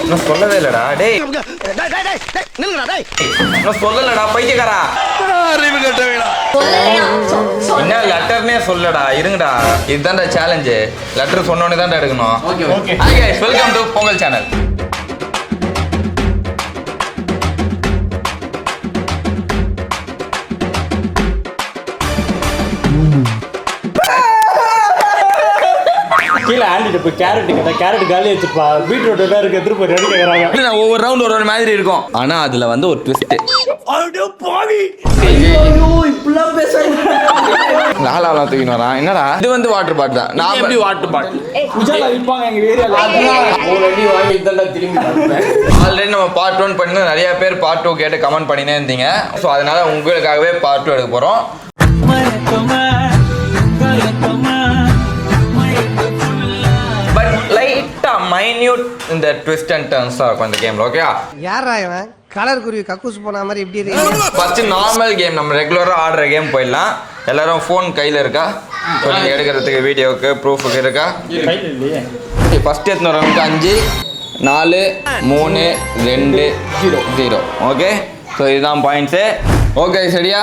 நான் சொல்லவே இல்லடா. டேய் நான் சொல்லலடா பைத்தியக்காரா. அறிவு கட்ட வேணாம். என்ன லெட்டர்னே சொல்லடா. இருங்கடா, இதுதான்டா சேலஞ்சு. லெட்டர் சொன்னோன்னே தான்டா எடுக்கணும். Okay hi guys, welcome to Pongal channel. கீழே ஆண்டிட்டு போய் கேரட் காலி வச்சுப்பா. பீட்ரூட் எல்லாம் இருக்கு, எடுத்து போய் ரெடி கேக்குறாங்க. ஒவ்வொரு ரவுண்ட் ஒரு மாதிரி இருக்கும். ஆனா அதுல வந்து ஒரு ட்விஸ்ட். லாலா தூக்கிட்டு வரான். என்னடா இது வந்து வாட்டர் பாட்டில் தான். நான் எப்படி வாட்டர் பாட்டில் உஜாலா விற்பாங்க எங்க ஏரியால. ஆல்ரெடி நம்ம பார்ட் 1 பண்ணி நிறைய பேர் பார்ட் 2 கேட்டு கமெண்ட் பண்ணினே இருந்தீங்க. ஸோ அதனால உங்களுக்காகவே பார்ட் 2 எடுக்க போறோம். பட் லைட்டா மைன்யூட் இந்த ட்விஸ்ட் அண்ட் டர்ன்ஸ் தான் இருக்கும் இந்த கேம்ல. ஓகேயா? யாரா இவன் கலர் குருவி கக்கூஸ் போன மாதிரி எப்படி இருக்கு? ஃபர்ஸ்ட் நார்மல் கேம், நம்ம ரெகுலரா ஆடுற கேம் போயிடலாம். எல்லாரும் ஃபோன் கையில இருக்கா? நீங்க எடுக்கிறதுக்கு வீடியோக்கு ப்ரூஃபுக்கு இருக்கா? கையில இல்லையே. ஃபர்ஸ்ட் எத்தனை ரவுண்ட்? 5 4 3 2 0. ஓகே, ஸோ இதுதான் பாயிண்ட்ஸு. ஓகே சரியா?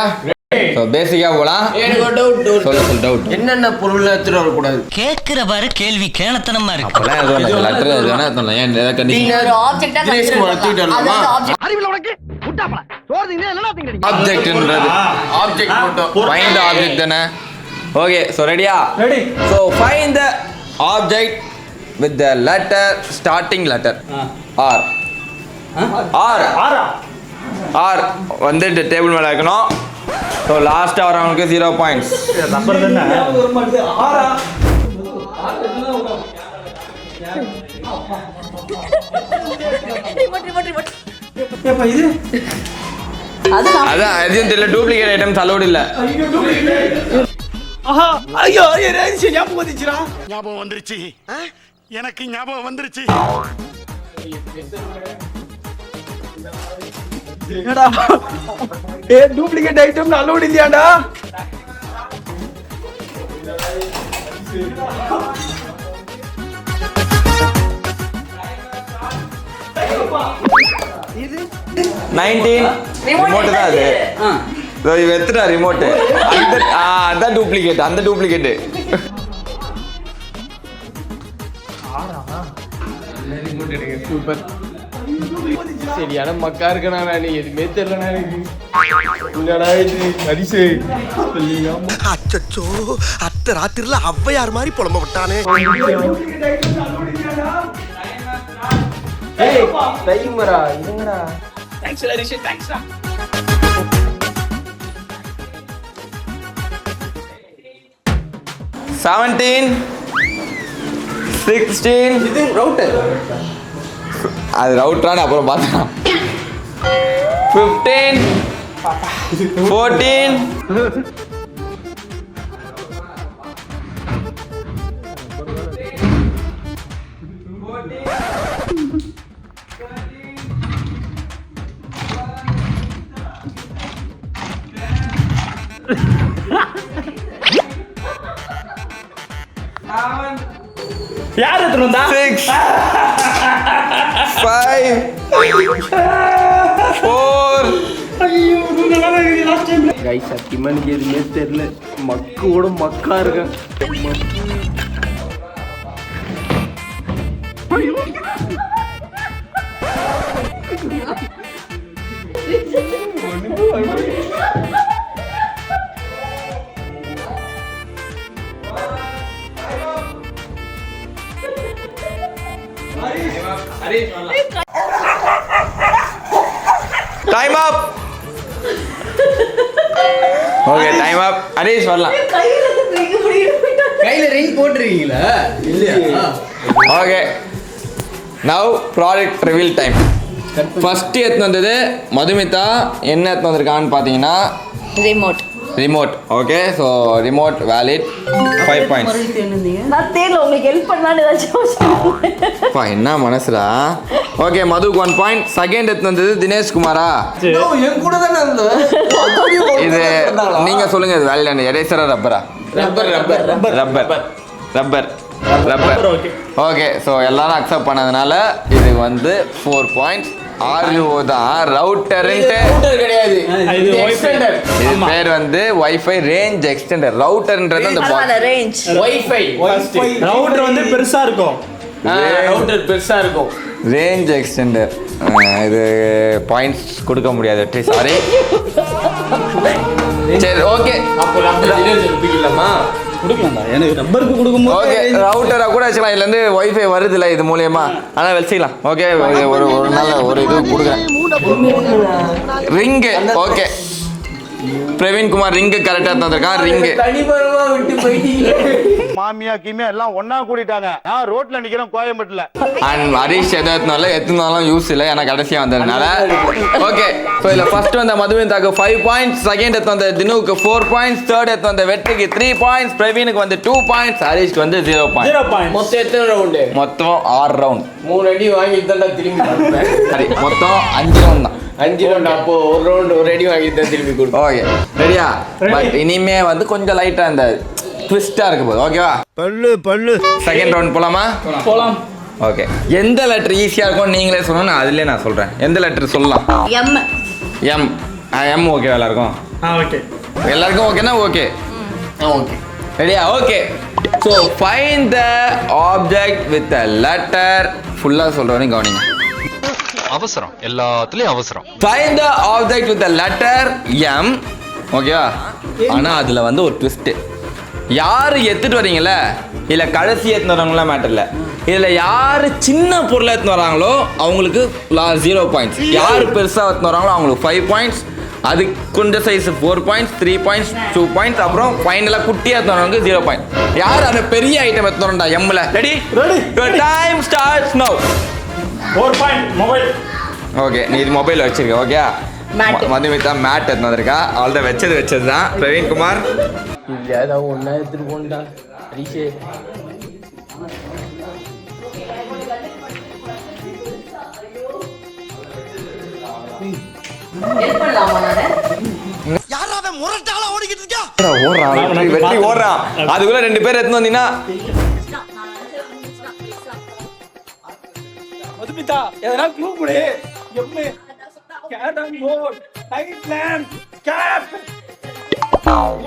ஸோ பேசிக்கா போகலாம். சொல்லு டவுட். என்னென்ன பொருள் எடுத்துட்டு வரக்கூடாது? கேக்குற பாரு கேள்வி கேணத்தனமா இருக்கு. அப்பெல்லாம் எதுவும் இல்லை. லெட்டர் எதுனா சொல்லலாம். ஏன் ஏதாவது கண்டிஷன்? ஆப்ஜெக்ட்ன்றது ஆப்ஜெக்ட் மட்டும். ஃபைண்ட் த ஆப்ஜெக்ட் தானே? ஓகே, ஸோ ரெடியா? Ready. So find the object with the letter starting letter R. R ஆரா ஆர் வந்துட்டு டேபிள் மேலே வைக்கணும். ஸோ லாஸ்ட்டாக வரவங்களுக்கு 0 பாயிண்ட்ஸ். நம்பர் தானே ஒரு மாதிரி. ஆரா ஏப்பா இது அதான் எதுவும் தெரியல. டூப்ளிகேட் ஐட்டம்ஸ் அலோடு இல்லை. ஆஹா ஐயோ ஞாபகம் வந்துச்சுடா. ஞாபகம் வந்துருச்சு. எனக்கு ஞாபகம் வந்துருச்சு. என்னடா டூப்ளிகேட் ஐட்டம் அலோட் இல்லையாடா? இது 19 ரிமோட் தான் அது. இவன் எடுத்துட்டா ரிமோட்டு. அதான் டூப்ளிகேட். அந்த டூப்ளிகேட்டு சரியான மக்கா இருக்கா? நான் எதுவுமே தெரியல. அச்சோ அத்த ராத்திரில ஔவையார் மாதிரி புலம்ப விட்டானே. டைமரா இதுங்கடா. 17 16 இது ரவுட்டர். அது ரவுட்டரான அப்புறம் பார்த்தா. 15 14 யார் எடுத்துட்டு வந்தா? 6 5 4 கைஸ் சத்தியமா எனக்கு எதுவுமே தெரியல. மக்கோட மக்கா இருக்கேன். Time up. Okay time up. Harish வரலாம். கையில ரிங் போட்டுருக்கீங்களா? இல்லையா? Okay, now product reveal time. First எடுத்து வந்தது மதுமிதா. என்ன எடுத்து வந்திருக்கான்னு பார்த்தீங்கன்னா remote. Okay, so remote valid 5 points. நான் தேர்ல உங்களுக்கு ஹெல்ப் பண்ணலான்னு ஏதாச்சும். என்ன மனசுடா? ஓகே, மதுக்கு 1 பாயிண்ட். செகண்ட் எடுத்து வந்தது தினேஷ் குமாரா. என் கூட தானே இருந்தேன். இது நீங்க சொல்லுங்க, இது வேலிட் எரேசரா ரப்பரா? Rubber. Rubber okay okay so எல்லாரும் அக்செப்ட் பண்ணதுனால இது வந்து 4 பாயிண்ட்ஸ் ஆர்யூஓ தான் ரவுட்டர்ன்ட்டு கிடையாது இது எக்ஸ்டெண்டர் இது பேர் வந்து வைஃபை ரேஞ்ச் எக்ஸ்டெண்டர் ரவுட்டர்ன்றது அந்த பரவாயில்ல ரேஞ்ச் வைஃபை ரவுட்டர் வந்து பெருசா இருக்கும் ரவுட்டர் பெருசா இருக்கும் ரேஞ்ச் எக்ஸ்டெண்டர் இது பாயிண்ட்ஸ் கொடுக்க முடியாது சாரி சரி ஓகே அப்போ நம்ம எடுத்துக்கலாமா கொடுக்கலாம்டா எனக்கு ரப்பருக்கு கொடுக்கும்போது ஓகே ரவுட்டரை கூட வச்சுக்கலாம் இதுல இருந்து வைஃபை வருதுல்ல இது மூலியமா அதான் வச்சுக்கலாம் ஓகே ஒரு ஒரு நல்ல ஒரு இது கொடுக்குறேன் ring okay Praveen Kumar ring கரெக்டாக தந்திருக்கான் ரிங்கு தனிபரமா விட்டு போயிட்டீங்க மாமியா கிமியா எல்லாம் ஒண்ணா கூட்டிட்டாங்க நான் ரோட்ல நிக்கிறேன் கோயம்பேட்டுல அண்ட் ஹரிஷ் எத்தனாலும் யூஸ் இல்லை ஏன்னா கடைசியாக வந்ததுனால ஓகே ஸோ இதில் ஃபர்ஸ்ட் வந்த மதுமிதாக்கு 5 பாயிண்ட்ஸ் செகண்ட் எடுத்து வந்த தினுவுக்கு 4 பாயிண்ட்ஸ் தேர்ட் எடுத்து வந்த வெற்றிக்கு 3 பாயிண்ட்ஸ் பிரவீனுக்கு வந்து 2 பாயிண்ட்ஸ் ஹரிஷ்க்கு வந்து 0 பாயிண்ட் 0 பாயிண்ட் மொத்தம் எத்தனை ரவுண்டு மொத்தம் 6 ரவுண்ட் 3 அடி வாங்கிட்டு தான் திரும்பி கொடுப்பேன் சரி மொத்தம் 5 ரவுண்ட் தான் 5 ரவுண்ட் அப்போ ஒரு ரவுண்ட் ஒரு அடி வாங்கிட்டு தான் திரும்பி கொடுப்பேன் ஓகே ரெடியா பட் இனிமே வந்து கொஞ்சம் லைட்டா அந்த ட்விஸ்டா இருக்க போகுது ஓகேவா பல்லு செகண்ட் ரவுண்ட் போலாமா போலாம் ஓகே எந்த லெட்டர் ஈஸியா இருக்கும் நீங்களே சொல்லணும் அதுலயே நான் சொல்றேன் எந்த லெட்டர் சொல்லலாம் எம் எம் எம் ஓகே எல்லாருக்கும் ஓகே எல்லாருக்கும் ஓகேனா ஓகே ஓகே ரெடியா okay so find the object with a letter ஃபுல்லாக சொல்கிறவனையும் கவனிங்க அவசரம் எல்லாத்துலயும் அவசரம் find the object with a letter M ஓகேவா ஆனால் அதில் வந்து ஒரு ட்விஸ்ட்டு யார் எடுத்துகிட்டு வரீங்களே இல்லை கடைசி எடுத்துன்னு வரவங்களாம் மேட்டர் இல்லை இதில் யார் சின்ன பொருளை எடுத்துன்னு வராங்களோ அவங்களுக்கு 0 பாயிண்ட்ஸ் யார் பெருசாக எடுத்துன்னு வராங்களோ அவங்களுக்கு 5 பாயிண்ட்ஸ் அது கொஞ்சம் சைஸ் 4 பாயிண்ட்ஸ் 3 பாயிண்ட்ஸ் 2 பாயிண்ட்ஸ் அப்புறம் ஃபைனலாக குட்டியாக எடுத்துனவங்க 0 பாயிண்ட் யார் அந்த பெரிய ஐட்டம் எடுத்துனோம்டா எம்மில் ready time starts now 4 point mobile okay நீ இது மொபைல் வச்சிருக்க ஓகே Mat. மதுமிதா மேட் எடுத்து வந்திருக்கா அவள் தான் வச்சது தான் பிரவீன் குமார் இல்ல ஏதாவது ஒண்ணா எடுத்துட்டு போண்டா ஹரிஷே ஹெல்ப் பண்ணலாமா நானு யாராவது முரட்டால ஓடிக்கிட்டு இருக்கா ஓடுறான் வெற்றி ஓடுறான் அதுக்குள்ள 2 பேர் எடுத்து வந்தீங்கன்னா மதுமிதா எதனா க்ளூ கொடு எம்மே gate and board light lamp cap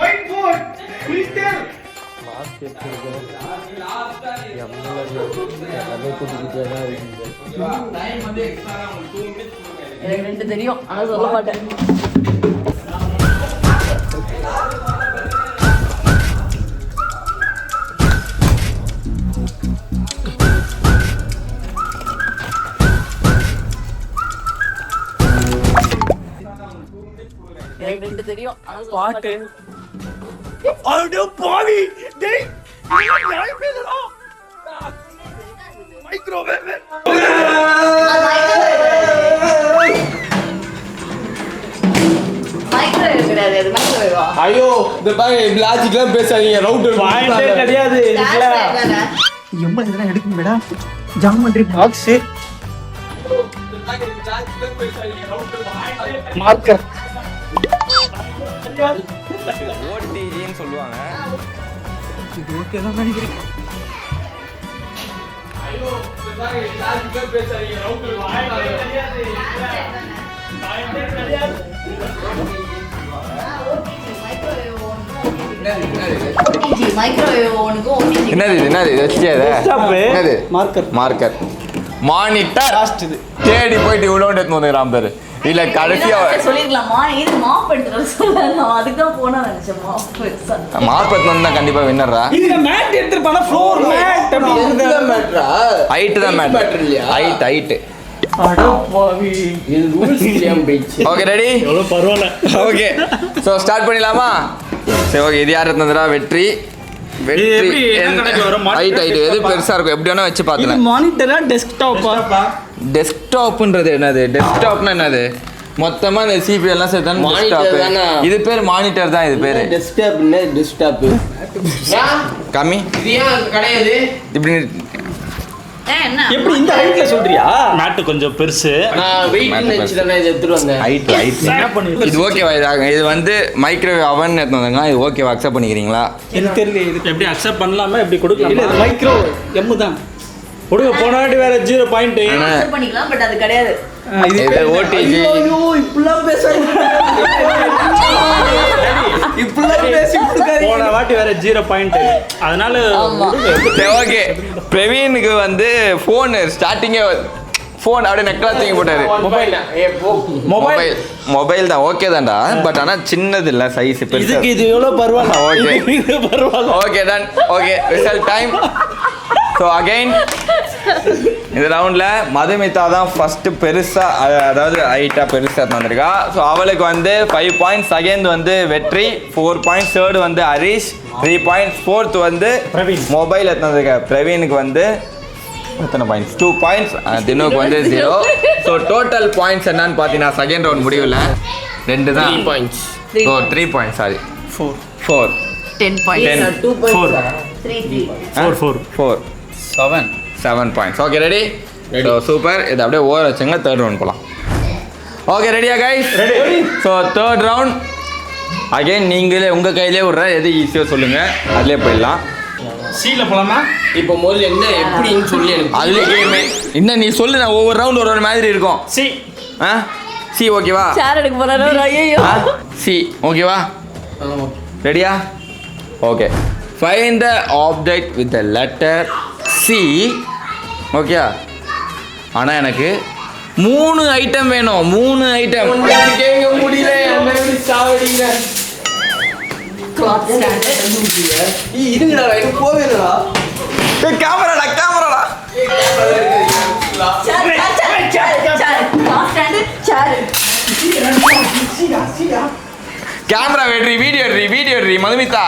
whiteboard filter எனக்கு 2 தெரியும் ஆனா சொல்ல மாட்டேன் எனக்கு 2 தெரியும் ஆனா பாட்டு அட பாவி டேய் நான் பேசுறா மைக்ரோவேவ் மைக்ரோவேவ் கிடையாது அது மைக்ரோவேவா ஐயோ இந்த பாரு லாஜிக்லாம் பேசாதீங்க ரவுட்டர் பாயிண்டே கிடையாது இதுல எம்மா இதெல்லாம் எடுக்கும் மேடா ஜாமெட்ரி பாக்ஸ் மார்க்கர் ஓடிஜின்னு சொல்லுவாங்க இது ஓகே தான் நினைக்கிறேன் மைக்ரோவேவ் ஓனுக்கும் ஓடிஜி என்னது இது வச்சியாத என்னது மார்க்கர் மார்க்கர் மானிட்டர் தேடி போயிட்டு இவ்வளோண்டு எடுத்து வந்துக்கிறான் பேரு இல்ல கடைசியா சொல்லிருக்கலாமா இது மாப் எடுத்துட்டு சொல்லலாம் அதுக்கு தான் போனா நினைச்சேன் மாப் மார்க் வந்தா கண்டிப்பா வின்னர்ரா இதுல மேட் எடுத்துப்பானா ஃப்ளோர் மேட் இதுதான் மேட்டரா ஹைட் தான் மேட்டர் இல்லையா ஹைட் அட பாவி இது ரூல்ஸ் தெரியாம போயிடுச்சு ஓகே ரெடி எவ்வளவு பரவாயில்ல ஓகே ஸோ ஸ்டார்ட் பண்ணிடலாமா சரி ஓகே இது யார் இருந்ததுடா வெற்றி எப்படி என்ன கணக்கு வரும்? ஹைட் எது பெருசா இருக்கும் எப்படி வேணா வச்சு இது பார்த்துலாம் மானிட்டரா டெஸ்க்டாப்பா டெஸ்க்டாப்ன்றது என்னது டெஸ்க்டாப்னா என்னது மொத்தமா இந்த சிபி எல்லாம் சேர்த்து Monitor தானே. இது பேர் மானிட்டர் தான் இது பேரு டெஸ்க்டாப் கம்மி இது ஏன் கிடையாது இப்படி என்ன எப்படி இந்த ஹைட்ல சொல்றியா? மேட் கொஞ்சம் பெருசு. நான் வெயிட் நினைச்சு தானே இதை எடுத்துட்டு வந்தேன். ஹைட் என்ன பண்ணி இது ஓகேவா? இது வந்து மைக்ரோவேவ் அவன் எடுத்து வந்தாங்க. இது ஓகேவா? அக்செப்ட் பண்ணிக்கிறீங்களா? எனக்கு தெரியல இது எப்படி அக்செப்ட் பண்ணலாமா எப்படி இல்ல கொடுக்கலாம்? மைக்ரோ எம் தான். கொடுங்க போன வாட்டி வேற 0 பாயிண்ட். accept பண்ணிக்கலாம் பட் அது கிடையாது. இது ஓடிஜி. ஐயோ இப்படிலாம் பேசாதீங்க. இப்படிலாம் பேசி கொடுக்காதீங்க. போன வாட்டி வேற 0 பாயிண்ட். அதனால சரி ஓகே. பிரவீனுக்கு வந்து ஃபோன் ஸ்டார்டிங்கே ஃபோன் அப்படியே நெக்லா தூக்கி போட்டாரு. மொபைல் தான் ஓகே தான்டா. பட் ஆனால் சின்னது இல்லை சைஸ் பெருசு. இதுக்கு இது எவ்வளோ பரவாயில்ல. ஓகே இது பரவாயில்ல. Okay done. Okay result time. So again இந்த ரவுண்டில் மதுமிதா தான் ஃபஸ்ட்டு பெருசாக அதாவது ஹைட்டாக பெருசாக வந்திருக்கா. ஸோ அவளுக்கு வந்து 5 பாயிண்ட்ஸ். செகண்ட் வந்து வெற்றி 4 பாயிண்ட்ஸ். தேர்டு வந்து ஹரிஷ் 3 பாயிண்ட்ஸ். ஃபோர்த் வந்து பிரவீன். மொபைல் எடுத்துருக்க பிரவீனுக்கு வந்து எத்தனை பாயிண்ட்ஸ்? 2 பாயிண்ட்ஸ். தினுக்கு வந்து 0. ஸோ டோட்டல் பாயிண்ட்ஸ் என்னன்னு பார்த்தீங்கன்னா செகண்ட் ரவுண்ட் முடிவில் 2 தான். 3 points. So 3 points. Sorry 4 10 points. 2 points. 4 7 points. Okay ready? So super. இது அப்படியே ஓர வச்சுங்க. தேர்ட் ரவுண்ட் போகலாம். ஓகே ரெடியா guys? Ready. So third round again நீங்களே உங்கள் கையிலே விட்ற எது ஈஸியாக சொல்லுங்கள். அதிலே போயிடலாம். சீல போலாமா? இப்போ முதல்ல என்ன எப்படின்னு சொல்லி எனக்கு அதுலேயே கேமே இன்னும் நீ சொல்லு. நான் ஒவ்வொரு ரவுண்ட் ஒரு மாதிரி இருக்கும். சி. ஆ சி ஓகேவா? சேர் எடுக்க போறாரு. ஐயோ சி ஓகேவா? ரெடியா? Okay. Find the object with the letter C. Okay. ஆனால் எனக்கு 3 ஐட்டம் வேணும். 3 ஐட்டம் கேட்க முடியல. என்ன சாவடிக்கிறேன். இருங்கடா எனக்கு போவே இல்லடா. கேமராடா கேமராடா. கேமரா வெட்ரி வீடியோ எடுறி மதுமிதா.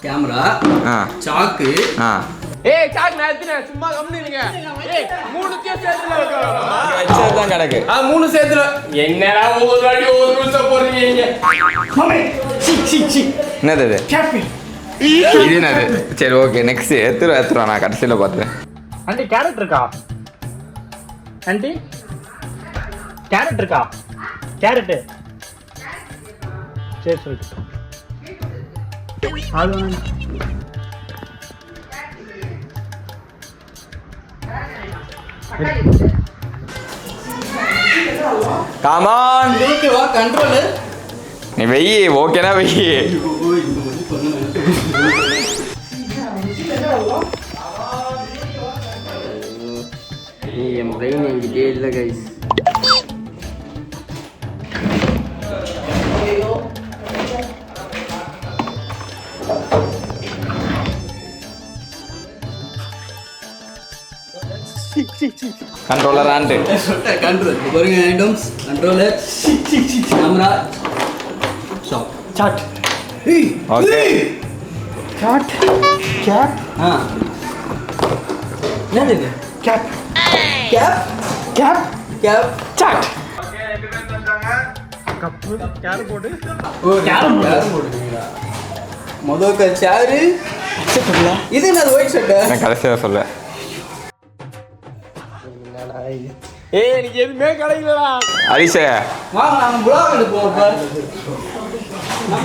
கேமரா ஆ சாக்கு. ஆ ஏய் சாக் நான் எடுத்துறேன். சும்மா கம்முனிங்க. ஏய் 3 சேர்த்துல வச்சது தான் கிடக்கு. 3 சேர்த்துல என்னடா ஒவ்வொரு வாட்டி ஒவ்வொரு ரூல்ஸ் போடுறீங்க நீங்க. என்னது இது? இது என்னது? சரி ஓகே நெக்ஸ்ட் எடுத்துருவா. நான் கடைசியில் பார்த்தேன். ஆண்டி கேரட் இருக்கா? ஆண்டி கேரட் இருக்கா? கேரட் சரி சரி. காமான் ஓகேவா? கண்ட்ரோல். நீ வெயி ஓகேனா வெயி. என் பிரெயின் என்கிட்டே இல்லை கைஸ். Controller and control. பாருங்க items controller camera chart. Okay. Chart cap. என்னது இது? Cap cap cap cap chart. Cup carrot போட்டு கேரம் போடுவீங்களா? முதல் சேரு. இது என்னது? White shirt. நான் கடைசியாக சொல்ல. ஏய் எனக்கு எதுவுமே கிடைக்கலடா. ஹரிஷே வாங்க நாம புலாக் எடுப்போம். இப்ப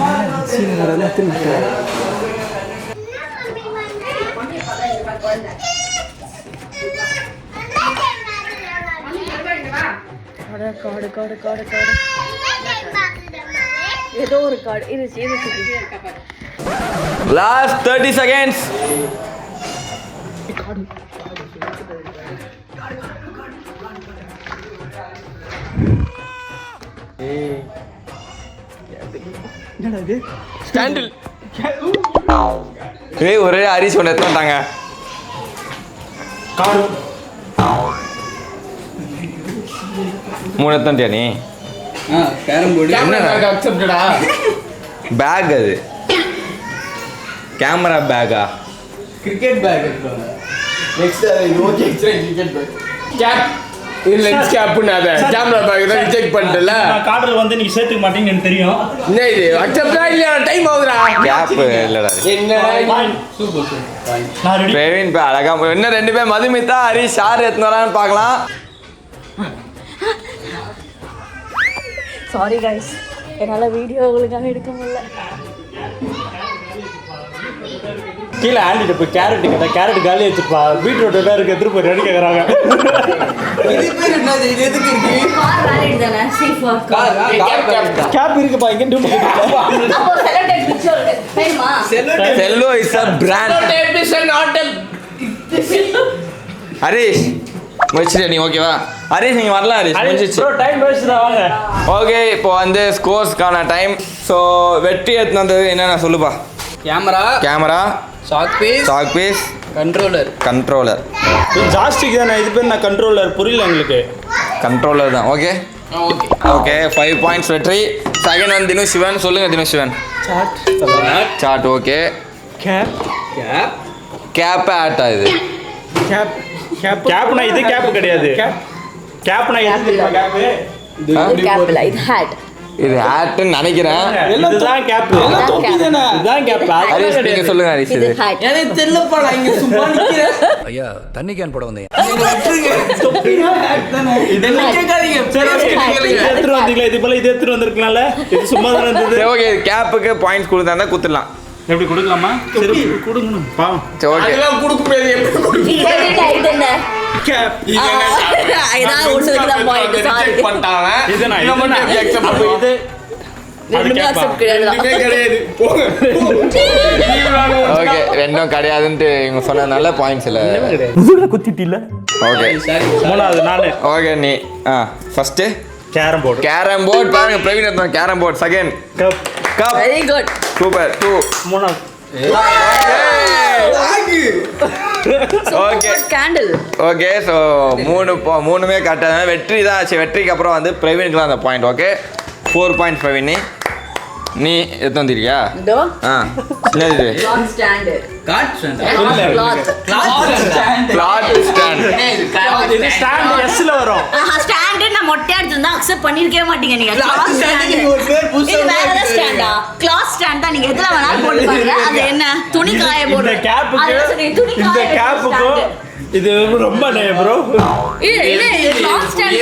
சீனரல தின்னுங்க. காடு ஏதோ ஒரு காடு. இது லாஸ்ட் 30 seconds. என்னடா இது? ஸ்டாண்டில். ஏய் ஒரே ஹரிஷ் ஒன்று எடுத்து வந்தாங்க. காடு 3 எடுத்துட்டியா நீ? Carrom board. கேமரா அக்செப்டடா. பேக் அது கேமரா பேக்கா கிரிக்கெட் பேக் எடுத்துவாங்க நெக்ஸ்ட் இது ஓகே கிரிக்கெட் பேக் கேப் இது லென்ஸ் கேப்னு அத கேமரா பேக் தான் ரிஜெக்ட் பண்ணிட்டல நான் கார்டர் வந்து நீங்க சேர்த்துக்க மாட்டீங்கன்னு எனக்கு தெரியும். என்ன இது அக்செப்டா இல்லையா டைம் ஆகுதுடா கேப் இல்லடா என்ன சூப்பர் நான் ரெடி. பிரவீன் இப்போ அழகா இன்னும் 2 பேர் மதுமிதா ஹரிஷ் யார் எத்தனை வரான்னு பார்க்கலாம். சாரி கைஸ் என்னால வீடியோ உங்களுக்காக எடுக்க முடியல. கீழே ஆண்டிட்டு போய் கேரட் கேட்டா கேரட் காலி வச்சுப்பா பீட்ரூட் எல்லாம் இருக்கு எடுத்துட்டு போய் ரெடி கேக்குறாங்க. இது பேர் என்னது இது எதுக்கு இருக்கு கார் வேலிட் தானே C4 கார் கேப் இருக்குப்பா இங்க டூப்ளிகேட் இல்ல. அப்போ செலக்டட் பிக்சர் வேணுமா? Cello is a brand. Tape is not Harish முடிச்சிட்டு நீ ஓகேவா? ஹரிஷ் நீங்க வரலாம் ஹரிஷ் முடிஞ்சிச்சு. ப்ரோ டைம் வேஸ்ட் தான் வாங்க. ஓகே இப்போ வந்து ஸ்கோர்ஸ்க்கான டைம். ஸோ வெற்றி எடுத்து வந்தது என்னென்ன சொல்லுப்பா. கேமரா ஷாக் பீஸ் கண்ட்ரோலர் இது ஜாஸ்திக்கு தானே இது பேர் நான் கண்ட்ரோலர் புரியல எங்களுக்கு. கண்ட்ரோலர் தான். ஓகே ஓகே 5 பாயிண்ட்ஸ் வெற்றி. செகண்ட் வந்து தினேஷ் சிவன். சொல்லுங்க Dinesh Sivan. Chart okay. Cap ஆட்டா இது கேப்னா இது கேப் கிடையாது. கேப்னா எது தெரியுமா கேப்? இது கேப் இல்ல இது ஹேட். இது ஹேட்னு நினைக்கிறேன். இதுதான் கேப். எல்லாம் தொப்பி தானே. இதுதான் கேப். ஹரிஷ் நீங்க சொல்லுங்க ஹரிஷ். இது இது ஹேட். எனக்கு தெரியலப்பா நான் இங்க சும்மா நிக்கிறேன் ஐயா தண்ணி கேன் போட வந்தேன். தொப்பினா ஹேட் தானே இது என்ன கேட்காதீங்க இது எடுத்துட்டு வந்தீங்களா? இது போல இது எடுத்துட்டு வந்திருக்கலாம்ல. இது சும்மா தானே இருந்தது. சரி ஓகே கேப்புக்கு பாயிண்ட்ஸ் கொடுத்தா குத்துடலாம். எப்படி கொடுக்கலாமா? சரி கொடுங்க பாவம். சரி ஓகே அதெல்லாம் கொடுக்க முடியாது எப்படி இது என்ன? கேப் இதான் ஒண்ணுக்கு தான் பாயிண்ட். சாரி. ரிஜெக்ட் பண்ணிட்டாங்க இது நான் நம்ம மட்டும் எப்படி accept அப்ப பண்ணுவோம்? இது ரெண்டுமே அக்செப்ட் கிடையாது. இதுவே கிடையாது போங்க ஓகே ரெண்டும் கிடையாதுன்ட்டு இவங்க சொன்னதுனால பாயிண்ட்ஸ் இல்லை. குத்திட்டில. ஓகே மூணாவது நானு. ஓகே நீ first carrom board. Carrom board பாருங்க பிரவீன் எடுத்தோம். Carrom board second cup. Cup very good. Super 2 மூணாவது ஓகே கேண்டில். ஓகே ஸோ மூணுமே கரெக்டாக வெற்றி தான் ஆச்சு. வெற்றிக்கு அப்புறம் வந்து பிரவீனுக்கு தான் அந்த பாயிண்ட். Okay 4 point Praveen. நீ எடுத்து வந்திருக்கியா? இதோ என்னது கிளாத் ஸ்டாண்ட். காட் ஸ்டாண்ட் கிளாத் கிளாத் ஸ்டாண்ட். இது ஸ்டாண்ட் எஸ்ல வரும். ஸ்டாண்ட் நான் மொட்டையா எடுத்துருந்தா அக்செப்ட் பண்ணிருக்கவே மாட்டீங்க நீங்க. கிளாத் ஸ்டாண்ட் ஒரு பேர் புதுசா இது வேற ஏதாவது ஸ்டாண்டா? கிளாத் ஸ்டாண்ட் தான். நீங்க எதுல வேணாலும் போட்டு பாருங்க. அது என்ன துணி காய இந்த போடுற கேப்புக்கு இந்த கேப்புக்கு இது ரொம்ப ப்ரோ. இது கிளாத் ஸ்டாண்ட்.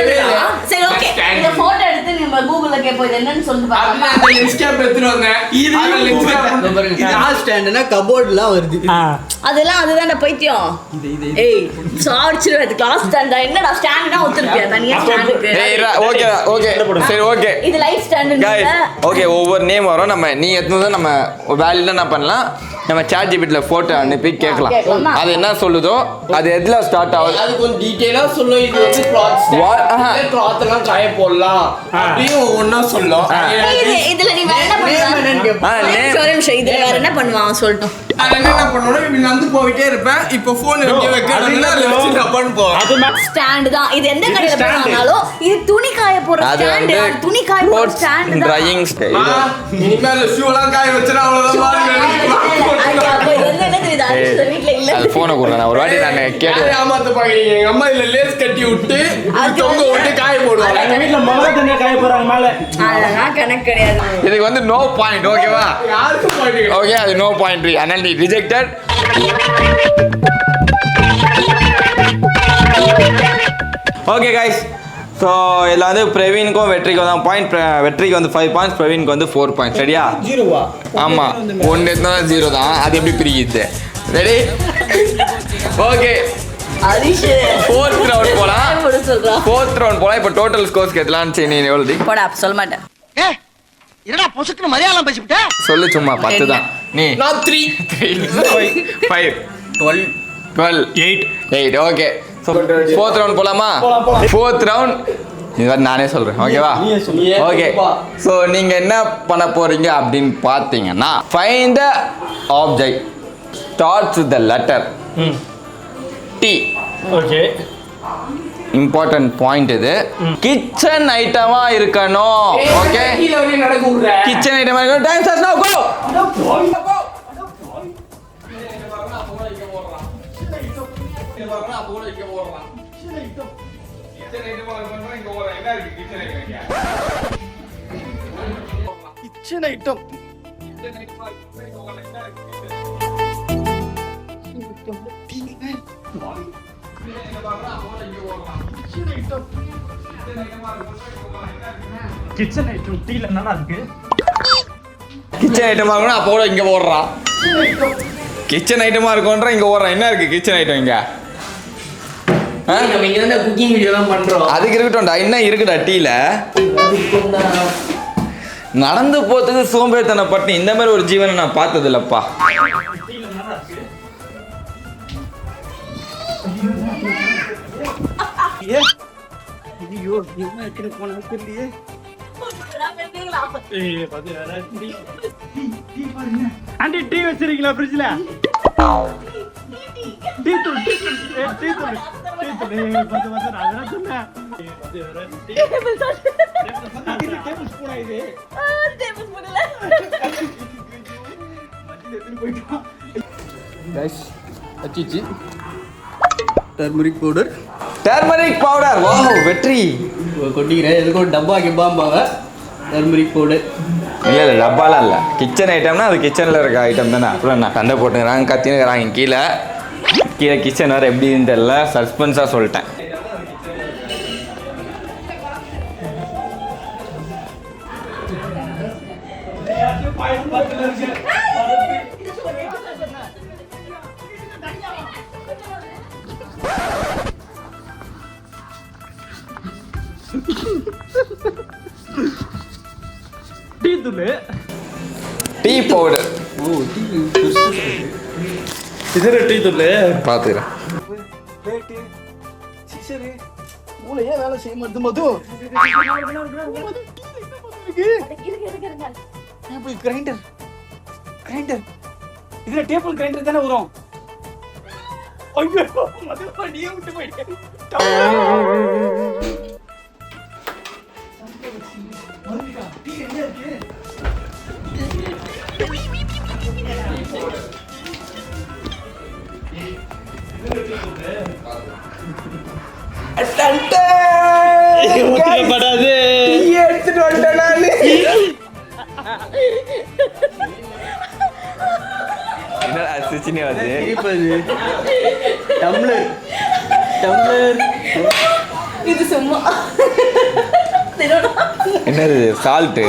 சரி ஓகே இந்த போட்டோ எடுத்து நம்ம கூகுள்ல கேப்போம் இது என்னன்னு சொல்லிட்டு பாருங்க. அந்த லென்ஸ் கேப் எடுத்துட்டு வந்தேன் இது லென்ஸ் கேப் இது ஆல் ஸ்டாண்ட்னா கபோர்ட்லாம் வருது அதெல்லாம் அதுதானே பைத்தியம். ஏய் சார்ச்சிரு அது கிளாஸ் ஸ்டாண்ட் தான். என்னடா ஸ்டாண்ட்னா ஒத்துருப்பியா தனியா ஸ்டாண்டுக்கு? ஓகே ஓகே சரி ஓகே இது லைட் ஸ்டாண்ட் guys இல்ல. ஓகே ஒவ்வொரு நேம் வரும். நம்ம நீ எடுத்து நம்ம வேல்யூல என்ன பண்ணலாம், நம்ம சாட் ஜிபிடில போட்டோ அனுப்பி கேட்கலாம். கேட்கலாமா? அது என்ன சொல்லுதோ அது எதுல ஸ்டார்ட் ஆகுது அது கொஞ்சம் டீடைலா சொல்லும். இது வந்து கிளாத் எல்லாம் காய போடலாம் அப்படின்னு ஒவ்வொன்னா சொல்லும். இதுல நீ வேற என்ன பண்ணுவ? ஒரு நிமிஷம் இதுல வேற என்ன பண்ணுவான் சொல்லட்டும். நான் என்ன பண்ணுவேன்னா இப்படி நடந்து போயிட்டே இருப்பேன். இப்போ போன் எங்க வைக்கிறேன் போவேன். ஸ்டாண்ட் தான். இது எந்த கடையில போனாலும் இது துணி காய போற அது ஸ்டாண்ட். வந்து துணி காய போற ஸ்டாண்ட் தான். ட்ரையிங் இனிமேல் ஷூ எல்லாம் காய வச்சுனா அப்ப இது வந்து என்ன தெரியுது? அரிசி வீட்ல இல்ல. அது போனை கொடுறேன். ஒரு வாட்டி நான் கேட்டு ஏமாத்த பாக்குறீங்க. எங்க அம்மா இதுல லேஸ் கட்டி விட்டு தொங்க விட்டு காய போடுவாங்க. எங்க வீட்ல மொளகா தண்ணியா காய போறாங்க மேல. அதெல்லாம் கணக்கு கிடையாது. இதுக்கு வந்து நோ பாயிண்ட். ஓகேவா? யாருக்கும் பாருங்க. ஓகே அது நோ பாயிண்ட். அதனால நீ ரிஜெக்டட். ஓகே கைஸ் ஸோ இதில் வந்து பிரவீனுக்கும் வெற்றிக்கும் தான் பாயிண்ட். வெற்றிக்கு வந்து 5 பாயிண்ட்ஸ், பிரவீனுக்கு வந்து 4 பாயிண்ட்ஸ். சரியா? ஜீரோவா ஆமாம் ஒன்று இருந்தால் 0 தான். அது எப்படி பிரிக்குது? ரெடி? ஓகே அரிசி 4th ரவுண்ட் போகலாம். போட சொல்றா. 4th ரவுண்ட் போகலாம். இப்போ டோட்டல் ஸ்கோர்ஸ் கேட்கலாம். சரி நீ எவ்வளோ போடா சொல்ல மாட்டேன். என்னடா பொசுக்குன்னு மலையாளம் பேசிவிட்ட சொல்லு. சும்மா 10 தான். நீ நான் 3 5 12 8 ஓகே. ஸோ 4th ரவுண்ட் போகலாமா? 4th ரவுண்ட் இது மாதிரி நானே சொல்கிறேன். ஓகேவா? ஓகே ஸோ நீங்கள் என்ன பண்ண போகிறீங்க அப்படின்னு பார்த்தீங்கன்னா find the object starts with the letter T. Okay important point இது. கிச்சன் ஐட்டமா இருக்கணும். ஓகே, கீழ வரையும் நடக்க விடுற. கிச்சன் ஐட்டமா இருக்கணும். Time starts now. Go. Kitchen item kitchen item டீல என்னடா இருக்கு? கிச்சன் ஐட்டமா இருக்கணும். அப்போ கூட இங்க போடுறான். கிச்சன் ஐட்டமா இருக்கும்ன்ற இங்க ஓடுறான். என்ன இருக்கு கிச்சன் ஐட்டம் இங்க? நம்ம இங்க வந்து குக்கிங் வீடியோ எல்லாம் பண்றோம். அதுக்கு இருக்கட்டும்டா. என்ன இருக்குடா டீல? நடந்து போறதுக்கு சோம்பேறித்தனப்பட்டு இந்த மாதிரி ஒரு ஜீவனை நான் பார்த்தது இல்லப்பா. ஐயோ என்ன இருக்கு போனா தெரியலையே. ஆண்டி டீ வச்சிருக்கீங்களா ஃப்ரிட்ஜ்ல? டீ தூள் டீ தூள் டீ தூள் வந்து அதெல்லாம் சொன்னேன். டேபிள் ஸ்பூனா இது? டேபிள் ஸ்பூன் இல்ல. गाइस अच्छी टर्मरिक पाउडर வாவ் வெற்றி. கொட்டிக்கிறேன். எதுக்கு ஒரு டப்பா கிப்பாம்பாங்க. டர்மரிக் பவுடர் இல்லை டப்பாலாம் இல்லை. கிச்சன் ஐட்டம்னா அது கிச்சனில் இருக்க ஐட்டம் தானே. அப்புறம் என்ன சண்டை போட்டுக்கிறாங்க, கத்தினுக்கிறாங்க கீழே. கீழே கிச்சன் வேறு எப்படின்னு தெரியல. சஸ்பென்ஸாக சொல்லிட்டேன். டீ தூள் டீ பவுடர். இதுல டீ தூள் பார்த்துக்கிறேன். பிளேட் சிசர் மூளையே வேலை செய்ய மாட்டேது. மது டேபிள் கிரைண்டர் இதுல டேபிள் கிரைண்டர் தானே வரும். ஐயோ மது நீயே விட்டு போயிட்டே. படாது எடுத்துட்டு வந்துட்டேன் நானு. என்னடா சிச்சினி வருது? டம்ளர் இது சும்மா என்னது சால்ட்டு?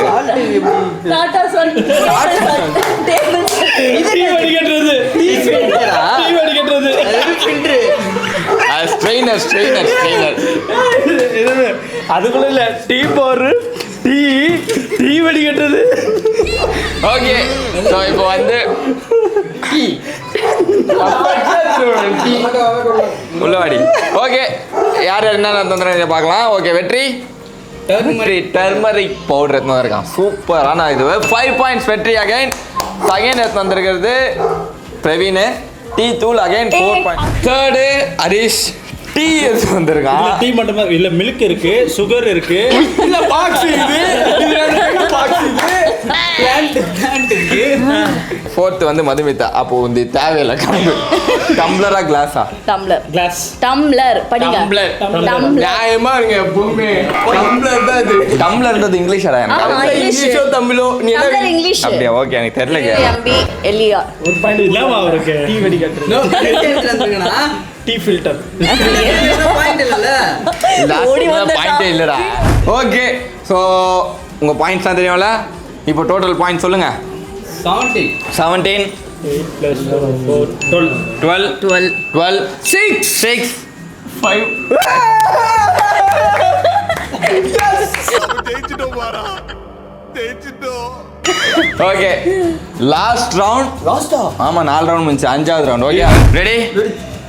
டாடா சொல். டேபிள் டீ வடிகட்டுறது. டீ வடிகட்டுறது. ஸ்ட்ரெயினர். அதுக்குள்ள இல்ல டீ பவுடர் டீ வடிகட்டுறது. ஓகே, ஸோ இப்போ வந்து உள்ளவாடி. ஓகே, யார் என்ன தந்துடுறேன் பார்க்கலாம். ஓகே, வெற்றி டர்மரிக் பவுடர் எடுத்து வந்திருக்கான். சூப்பரான இது. 5 பாயிண்ட்ஸ் வெற்றி. அகைன் செகண்ட் எடுத்து வந்திருக்கிறது பிரவீன். டீ தூள் again 4 point. Third Harish tea எடுத்து வந்திருக்கான். டீ மட்டுமா இல்ல, மில்க் இருக்கு, சுகர் இருக்கு, இல்ல பாக்ஸ் இது பாக்ஸ் இது பிளான்ட் இருக்கு. ஃபோர்த்து வந்து மதுமிதா. அப்போ வந்து தேவையில்லை. டம்ளரா கிளாஸா? டம்ளர் கிளாஸ் டம்ளர் படிங்க. டம்ளர் நியாயமா இருங்க எப்பவுமே. டம்ளர் தான் இது. டம்ளர்ன்றது இங்கிலீஷா? இங்கிலீஷோ தமிழோ நீ என்ன டம்ளர் இங்கிலீஷ். அப்படியா? ஓகே, எனக்கு தெரியல. எம்பி எல்இஆர். ஒரு பாயிண்ட் இல்லாம அவருக்கு டீ வடிகட்டுறது. டீ ஃபில்டர் பாயிண்ட் இல்ல. ஓடி வந்தா பாயிண்டே இல்லடா. ஓகே, ஸோ உங்க பாயிண்ட்ஸ்லாம் தெரியும்ல. இப்போ டோட்டல் பாயிண்ட் சொல்லுங்க. 17 17 8 + 4 12 12 6 5. ஜெயிச்சிட்டோம் பாரா, ஜெயிச்சிட்டோம். Okay, last round. ஆமா, 4 ரவுண்ட் முடிஞ்சு 5வது ரவுண்ட். Okay, ready?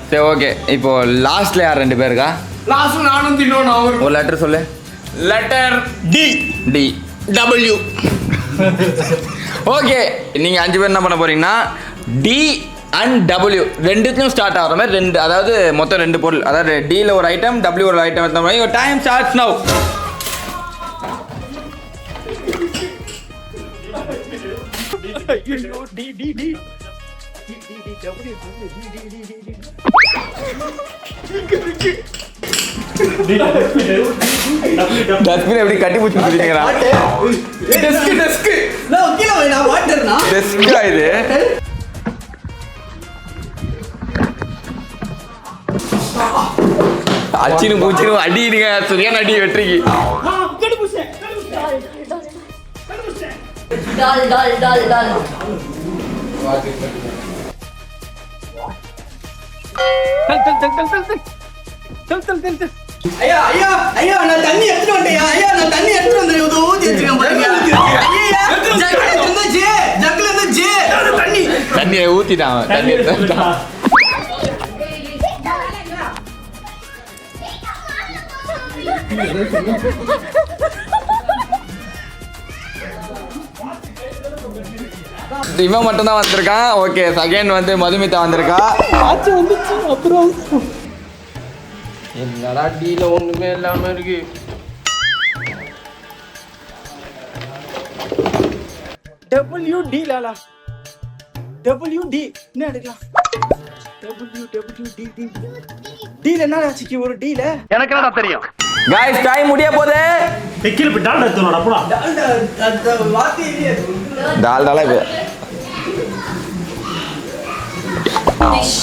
சரி, ஓகே. இப்போ லாஸ்ட்ல யார் 2 பேர் இருக்கா? லாஸ்ட் நானும் தின்னோம். ஒரு லெட்டர் சொல்லு. Letter D W. ஓகே, நீங்க 5 பேர் என்ன பண்ண போறீங்கன்னா டி அண்ட் டபிள்யூ ரெண்டுத்துலையும் ஸ்டார்ட் ஆகிற மாதிரி ரெண்டு, அதாவது மொத்தம் 2 பொருள். அதாவது டியில் ஒரு ஐட்டம், டபிள்யூ ஒரு ஐட்டம் எடுத்த மாதிரி. Time starts now. டஸ்ட்பின் எப்படி கட்டி பிடிச்சி வச்சிருக்கீங்களா? டெஸ்க் நான் கீழ வை, நான் வாட்டர்னா டெஸ்கா இது? அச்சினு பூச்சினு அடிங்க, சரியான அடி வெற்றிக்கு. டால் டால் டால் டால். ஐயா ஐயா ஐயா நான் தண்ணி எடுத்துட்டு வந்தேன். ஐயா நான் தண்ணி எடுத்துட்டு வந்தேன். இது ஊத்தி வச்சிருக்கேன் பாருங்க. ஐயா ஜக்குல இருந்துச்சு தண்ணி தண்ணியை ஊத்திட்டான். தண்ணி எடுத்தான். இவன் மட்டும் தான் வந்திருக்கான். ஓகே, செகண்ட் வந்து மதுமிதா வந்திருக்கா. என்னடா டீல ஒண்ணுமே இல்லாம இருக்கு. WD லாலா WD என்ன எடுக்கலாம்? WD டீல என்ன ஆச்சு? ஒரு டீல எனக்கு என்னடா தெரியும்? गाइस டைம் முடிய போகுது. கீழ போய் டால் எடுத்துறோம் அப்படா. வாத்தி இல்லையே. டால் டாலா இது. Dish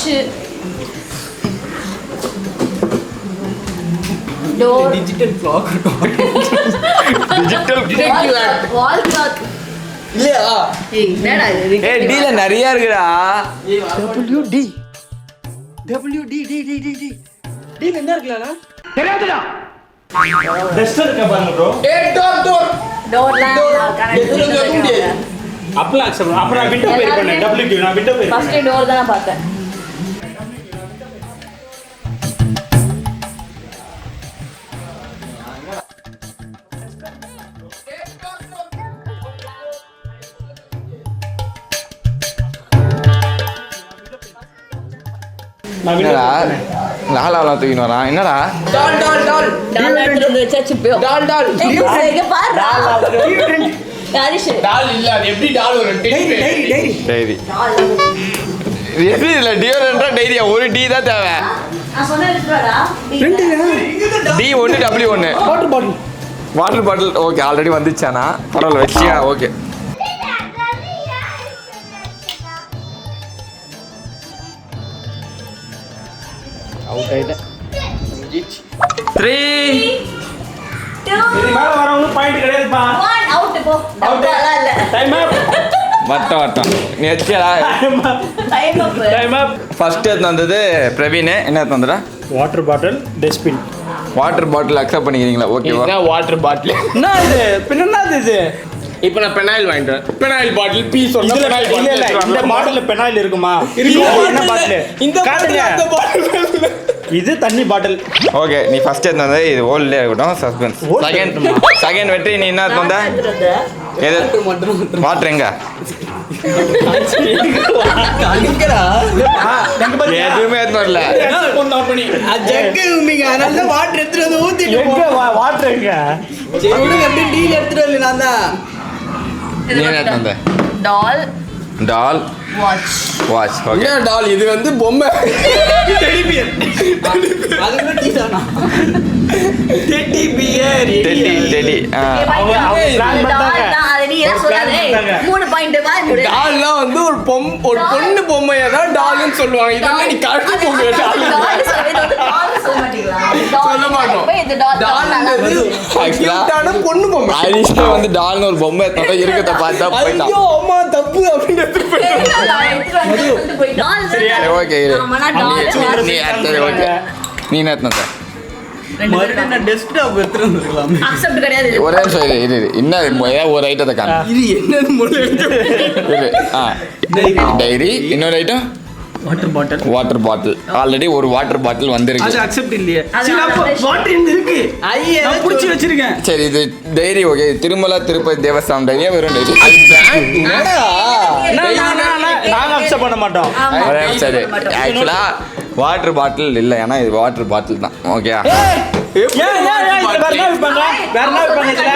door digital clock digital detective act. Wall clock இல்லையா? ஏய் என்னடா இது? ஏய் டீல நிறைய இருக்குடா. WD டீல என்ன இருக்குலா? தெரியாதுடா. டஸ்டர் இருக்க பாருங்க ப்ரோ. டோர்லாம் கரெக்ட். அப்பலாம் அக்செப்ட். அப்புறம் விண்டோ பேர் பண்ணேன். WD நான் விண்டோ பேர். ஃபர்ஸ்ட் டோர் தான் பார்த்தேன். நான் விண்டோ என்னடா லாலாலாம் தூக்கின்னு வரான். என்னடா டால் டால் டால் டால் எடுத்து வந்து வச்சா சிப்பியோ. டால் டால் இங்க பாரு. ஹரிஷ் டால் இல்ல, அது எப்படி டால் வரும்? டைரி டைரி டால். எது இல்லை டியோரண்டா டைரியா? ஒரு டி தான் தேவை. நான் சொன்னது எடுத்துடா. டி ஒன்று டபிள்யூ ஒன்று. Water bottle. ஓகே, ஆல்ரெடி வந்துச்சானா? பரவாயில்ல, வச்சியா? ஓகே. அவுட் ஆயிட்டேன். 3 இது மேல வரவங்க பாயிண்ட் கிடையாதுப்பா. 1 அவுட் போ. டபுளா இல்ல. Time up. வட்டம் நீ வச்சியா? Time up. Time up. First எடுத்து வந்தது பிரவீன். என்ன எடுத்து வந்துடா? Water bottle, dustbin. Water bottle accept பண்ணிக்கிறீங்களா? ஓகேவா? இதுதான் வாட்டர் பாட்டில். என்ன இது? பின்ன என்ன இது? இப்போ நான் பெனாயில் வாங்கிட்டு வரேன். பெனாயில் பாட்டில் பீ சொன்னா இதுல பெனாயில் இல்ல இல்ல பாட்டில். இந்த பாட்டில்ல பெனாயில் இருக்குமா? இருக்கும். என்ன பாட்டில்? இந்த பாட்டில் அந்த பாட்டில். இது தண்ணி பாட்டில். ஓகே, நீ ஃபர்ஸ்ட் எடுத்து வந்தது இது ஓல்ட்ல இருக்கட்டும். சஸ்பென்ஸ். செகண்ட் வெற்றி நீ என்ன எடுத்து வந்த? எது? வாட்டர் எங்க? எதுவுமே எடுத்து வரல. ஜக்கு உமிங்க அதனால வாட்டர் எடுத்துட்டு வந்து ஊத்திட்டு எங்க வாட்டர் எங்க? சரி விடுங்க, அப்படியே டீல் எடுத்துட்டு வரல. நான் தான் நீ என்ன எடுத்து வந்த? டால் டால் வாட்ச். வாட்ச். ஓகே. என்ன டால்? இது வந்து பொம்மை. அது கூட டீ தானா? Teddy bear teddy. அவங்க பிளான் பண்ணாங்க. மூணு பாயிண்ட் வாய் முடி. டால்லாம் வந்து ஒரு பொண்ணு பொம்மையை தான் டால்னு சொல்லுவாங்க. இதெல்லாம் நீ கழட்டி போங்க. சொல்ல மாட்டோம். டால்ன்றது பொண்ணு பொம்மை. ஹரிஷே வந்து டால்னு ஒரு பொம்மை எடுத்தா இருக்கத பார்த்தா போயிட்டான். ஐயோ அம்மா தப்பு அப்படின்னு எடுத்துட்டு போயிட்டான். சரி, ஓகே இரு. நீ அடுத்தது. ஓகே, நீ என்ன எடுத்து வந்த? மறுபடியும் நான் டெஸ்க்டாப் எடுத்துட்டு வந்துருக்கலாம். அக்செப்ட் கிடையாது. ஒரே நிமிஷம் இரு. இன்னும் ஏதாவது ஒரு ஐட்டத்தை காண. இது என்னது முதல்ல இரு. டைரி. இன்னொரு item water bottle. Water bottle. Already ஒரு வாட்டர் பாட்டில் வந்திருக்கு. அது அக்செப்ட் இல்லையே. அது சரி அப்ப fresh. வாட்டர் இந்த இருக்கு. ஐயே நான் புடிச்சு வச்சிருக்கேன். சரி, இது டைரி. ஓகே, திருமலா திருப்பதி தேவஸ்தானம் டைரியா வெறும் டைரி? நாங்க அக்செப்ட் பண்ண மாட்டோம். சரி ஆக்சுவலா வாட்டர் பாட்டில் இல்லை, ஏன்னா இது வாட்டர் பாட்டில் தான். ஓகே ஏன் வேற என்ன விப்பாங்க? வேற என்ன விப்பாங்க இதுல?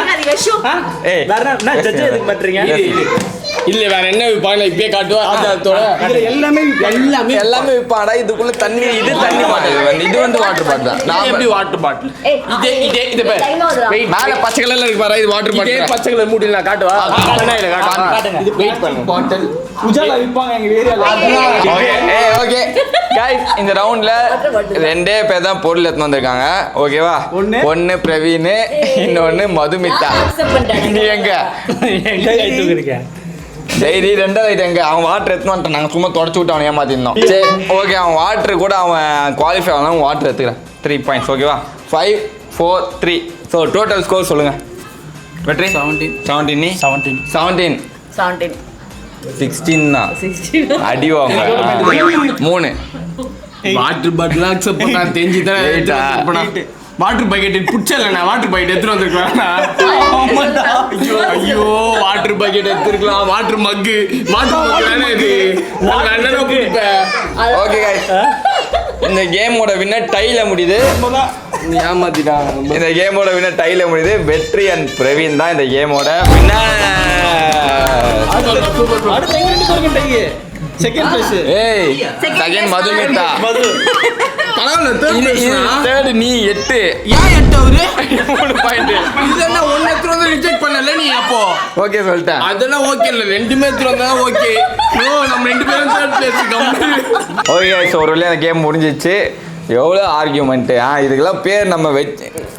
ஏய் வேற என்ன ஜட்ஜ் எதுக்கு பண்றீங்க? இல்ல வேற என்ன விப்பாங்க இப்பயே காட்டுவா ஆதாரத்தோட. இதுல எல்லாமே விற்பாடா. இதுக்குள்ள தண்ணி, இது தண்ணி பாட்டில், இது வந்து வாட்டர் பாட்டில் தான். நான் எப்படி வாட்டர் பாட்டில் இதே பாரு. வெயிட் மேல பச்சை கலர்ல இருக்கு பாரு, இது வாட்டர் இதே பாட்டில். பச்சை கலர் மூடில நான் காட்டுவா. காட்டுங்க. வெயிட் பண்ணு. பாட்டில் உஜாலா விப்பாங்க எங்க ஏரியால. ஓகே கைஸ், இந்த ரவுண்ட்ல ரெண்டே பேர் தான் பொருள் எடுத்து வந்திருக்காங்க. ஓகேவா? ஒன்னு பிரவீன், இன்னொன்னு மதுமிதா. நீ எங்க கை தூக்குறீங்க? சரி ரெண்டாவது ஐட்டம் எங்க? அவன் வாட்டர் எடுத்துன்னு வந்துட்டான். நாங்கள் சும்மா தொடச்சு விட்டு அவனை ஏமாத்திருந்தோம். சரி ஓகே, அவன் வாட்டர் கூட அவன் குவாலிஃபை ஆகலாம். வாட்டர் எடுத்துக்கிறேன். 3 பாயிண்ட்ஸ். ஓகேவா? 5, 4, 3. ஸோ டோட்டல் ஸ்கோர் சொல்லுங்க. வெற்றி 17. நீ 17. 16 தான். அடி வாங்க 3. வாட்டர் பாட்டில் அக்செப்ட் பண்ணா தெரிஞ்சு தான் வாட்டர் பக்கெட் புடிச்சல. வாட்டர் பக்கெட் எடுத்துட்டு வந்திருக்கலாம். ஐயோ வாட்டர் பக்கெட் எடுத்துருக்கலாம். வாட்டர் மக்கு வேணா இது. ஓகே கைஸ், இந்த கேமோட வின்னர் டைல முடியுது. ஏமாத்திட்டா. இந்த கேமோட வின்னர் டைல முடியுது. வெற்றி அண்ட் பிரவீன் தான் இந்த கேமோட வின்னர். அடுத்து எங்க ரெண்டு பேருக்கு டை. Second place. ஏய் செகண்ட் மதுமிதா. பரவாயில்ல தேர்ட் நீ 8. ஏன் 8 அவரு 3 பாயிண்ட். இதெல்லாம் ஒன்னு எடுத்து வந்து ரிஜெக்ட் பண்ணல நீ அப்போ. ஓகே சொல்லிட்டேன். அதெல்லாம் ஓகே இல்ல, ரெண்டுமே எடுத்து வந்தா ஓகே. நம்ம 2 பேரும் தேர்ட் பிளேஸ். ஓகே ஸோ ஒரு வழியாக அந்த கேம் முடிஞ்சிச்சு. எவ்வளோ ஆர்கியூமெண்ட்டு. இதுக்கெல்லாம் பேர்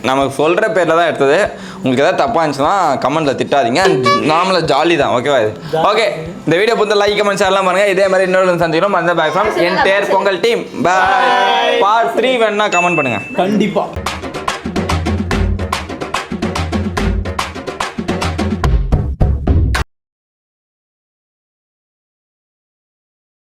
நம்ம சொல்கிற பேரில் தான் எடுத்தது. உங்களுக்கு எதாவது தப்பாக இருந்துச்சுன்னா கமெண்ட்டில் திட்டாதீங்க. நார்மலாக ஜாலி தான். ஓகேவா? இது ஓகே. இந்த வீடியோ பொறுத்த லைக் கமெண்ட் ஷேர்லாம் பண்ணுங்கள். இதே மாதிரி இன்னொரு சந்திக்கிறோம். அந்த bye from entire Pongal team. Bye. Part 3 வேணுன்னா கமெண்ட் பண்ணுங்கள். கண்டிப்பா.